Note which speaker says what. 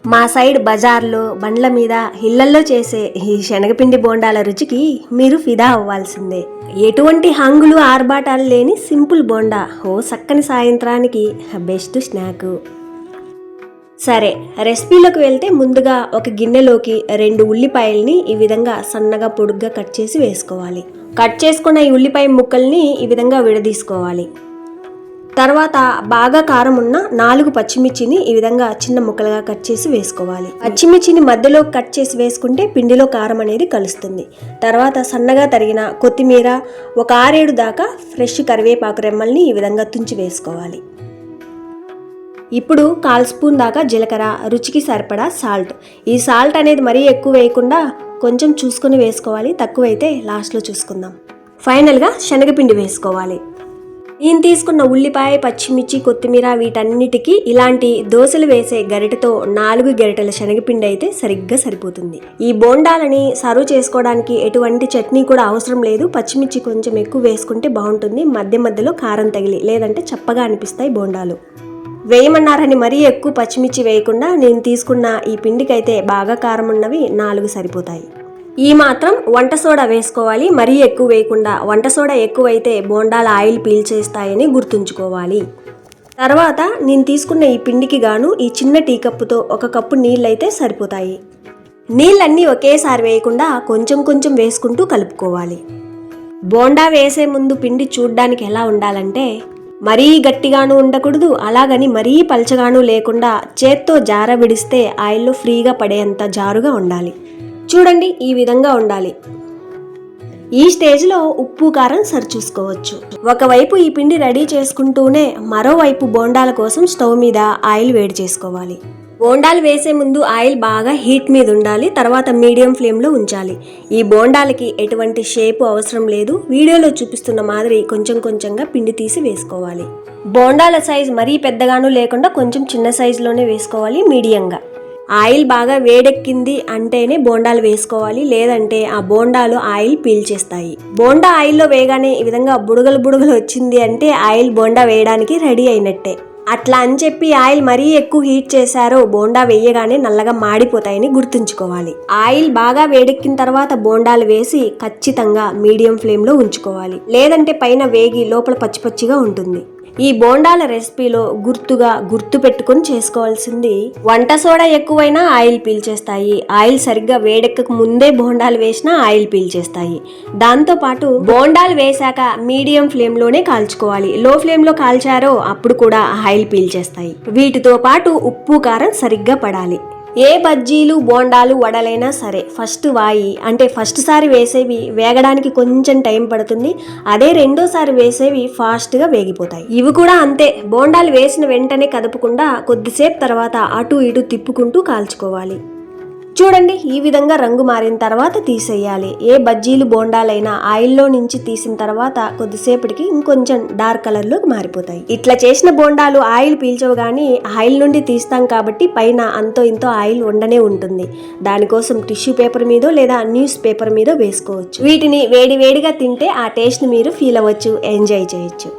Speaker 1: మా సైడ్ బజార్లో బండ్ల మీద ఇళ్లల్లో చేసే ఈ శనగపిండి బోండాల రుచికి మీరు ఫిదా అవ్వాల్సిందే. ఎటువంటి హంగులు ఆర్భాటాలు లేని సింపుల్ బోండా ఓ చక్కని సాయంత్రానికి బెస్ట్ స్నాక్. సరే, రెసిపీలోకి వెళ్తే ముందుగా ఒక గిన్నెలోకి 2 ఉల్లిపాయల్ని ఈ విధంగా సన్నగా పొడుగ్గా కట్ చేసి వేసుకోవాలి. కట్ చేసుకున్న ఈ ఉల్లిపాయ ముక్కల్ని ఈ విధంగా విడదీసుకోవాలి. తర్వాత బాగా కారం ఉన్న 4 పచ్చిమిర్చిని ఈ విధంగా చిన్న ముక్కలుగా కట్ చేసి వేసుకోవాలి. పచ్చిమిర్చిని మధ్యలో కట్ చేసి వేసుకుంటే పిండిలో కారం అనేది కలుస్తుంది. తర్వాత సన్నగా తరిగిన కొత్తిమీర, ఒక 6-7 దాకా ఫ్రెష్ కరివేపాకు రెమ్మల్ని ఈ విధంగా తుంచి వేసుకోవాలి. ఇప్పుడు 1/4 స్పూన్ దాకా జీలకర్ర, రుచికి సరిపడా సాల్ట్. ఈ సాల్ట్ అనేది మరీ ఎక్కువ వేయకుండా కొంచెం చూసుకొని వేసుకోవాలి, తక్కువైతే లాస్ట్లో చూసుకుందాం. ఫైనల్గా శనగపిండి వేసుకోవాలి. నేను తీసుకున్న ఉల్లిపాయ, పచ్చిమిర్చి, కొత్తిమీర వీటన్నిటికీ ఇలాంటి దోశలు వేసే గరిటెతో 4 గరిటెల శనగపిండి అయితే సరిగ్గా సరిపోతుంది. ఈ బోండాలని సర్వ్ చేసుకోవడానికి ఎటువంటి చట్నీ కూడా అవసరం లేదు. పచ్చిమిర్చి కొంచెం ఎక్కువ వేసుకుంటే బాగుంటుంది, మధ్య మధ్యలో కారం తగిలి, లేదంటే చప్పగా అనిపిస్తాయి బోండాలు. వేయమన్నారని మరీ ఎక్కువ పచ్చిమిర్చి వేయకుండా నేను తీసుకున్న ఈ పిండికైతే బాగా కారం ఉన్నవి 4 సరిపోతాయి. ఈ మాత్రం వంట సోడా వేసుకోవాలి, మరీ ఎక్కువ వేయకుండా. వంట సోడా ఎక్కువైతే బోండాల ఆయిల్ పీల్చేస్తాయని గుర్తుంచుకోవాలి. తర్వాత నేను తీసుకున్న ఈ పిండికి గాను ఈ చిన్న టీ కప్పుతో 1 కప్పు నీళ్ళైతే సరిపోతాయి. నీళ్ళన్నీ ఒకేసారి వేయకుండా కొంచెం కొంచెం వేసుకుంటూ కలుపుకోవాలి. బోండా వేసే ముందు పిండి చూడ్డానికి ఎలా ఉండాలంటే మరీ గట్టిగాను ఉండకూడదు, అలాగని మరీ పల్చగాను లేకుండా చేత్తో జార విడిస్తే ఆయిల్లో ఫ్రీగా పడేంత జారుగా ఉండాలి. చూడండి, ఈ విధంగా ఉండాలి. ఈ స్టేజ్లో ఉప్పు కారం సరిచూసుకోవచ్చు. ఒకవైపు ఈ పిండి రెడీ చేసుకుంటూనే మరోవైపు బోండాల కోసం స్టవ్ మీద ఆయిల్ వేడి చేసుకోవాలి. బోండాలు వేసే ముందు ఆయిల్ బాగా హీట్ మీద ఉండాలి, తర్వాత మీడియం ఫ్లేమ్లో ఉంచాలి. ఈ బోండాలకి ఎటువంటి షేపు అవసరం లేదు. వీడియోలో చూపిస్తున్న మాదిరి కొంచెం కొంచెంగా పిండి తీసి వేసుకోవాలి. బోండాల సైజ్ మరీ పెద్దగాను లేకుండా కొంచెం చిన్న సైజులోనే వేసుకోవాలి, మీడియంగా. ఆయిల్ బాగా వేడెక్కింది అంటేనే బోండాలు వేసుకోవాలి, లేదంటే ఆ బోండాలు ఆయిల్ పీల్చేస్తాయి. బోండా ఆయిల్లో వేయగానే ఈ విధంగా బుడగలు బుడగలు వచ్చింది అంటే ఆయిల్ బోండా వేయడానికి రెడీ అయినట్టే. అట్లా అని చెప్పి ఆయిల్ మరీ ఎక్కువ హీట్ చేశారో బోండా వేయగానే నల్లగా మాడిపోతాయని గుర్తుంచుకోవాలి. ఆయిల్ బాగా వేడెక్కిన తర్వాత బోండాలు వేసి ఖచ్చితంగా మీడియం ఫ్లేమ్లో ఉంచుకోవాలి, లేదంటే పైన వేగి లోపల పచ్చి పచ్చిగా ఉంటుంది. ఈ బోండాల రెసిపీలో గుర్తు పెట్టుకుని చేసుకోవాల్సింది, వంట సోడా ఎక్కువైనా ఆయిల్ పీల్చేస్తాయి. ఆయిల్ సరిగ్గా వేడెక్కక ముందే బోండాలు వేసినా ఆయిల్ పీల్చేస్తాయి. దాంతోపాటు బోండాలు వేశాక మీడియం ఫ్లేమ్లోనే కాల్చుకోవాలి. లో ఫ్లేమ్లో కాల్చారో అప్పుడు కూడా ఆయిల్ పీల్చేస్తాయి. వీటితో పాటు ఉప్పు కారం సరిగ్గా పడాలి. ఏ బజ్జీలు, బోండాలు, వడలైనా సరే ఫస్ట్ సారి వేసేవి వేగడానికి కొంచెం టైం పడుతుంది. అదే రెండోసారి వేసేవి ఫాస్ట్గా వేగిపోతాయి. ఇవి కూడా అంతే. బోండాలు వేసిన వెంటనే కదపకుండా కొద్దిసేపు తర్వాత అటు ఇటు తిప్పుకుంటూ కాల్చుకోవాలి. చూడండి, ఈ విధంగా రంగు మారిన తర్వాత తీసేయాలి. ఏ బజ్జీలు, బోండాలైనా ఆయిల్లో నుంచి తీసిన తర్వాత కొద్దిసేపటికి ఇంకొంచెం డార్క్ కలర్లోకి మారిపోతాయి. ఇట్లా చేసిన బోండాలు ఆయిల్ పీల్చవు, కానీ ఆయిల్ నుండి తీస్తాం కాబట్టి పైన అంతో ఇంతో ఆయిల్ ఉండనే ఉంటుంది. దానికోసం టిష్యూ పేపర్ మీదో లేదా న్యూస్ పేపర్ మీదో వేసుకోవచ్చు. వీటిని వేడివేడిగా తింటే ఆ టేస్ట్ని మీరు ఫీల్ అవ్వచ్చు, ఎంజాయ్ చేయొచ్చు.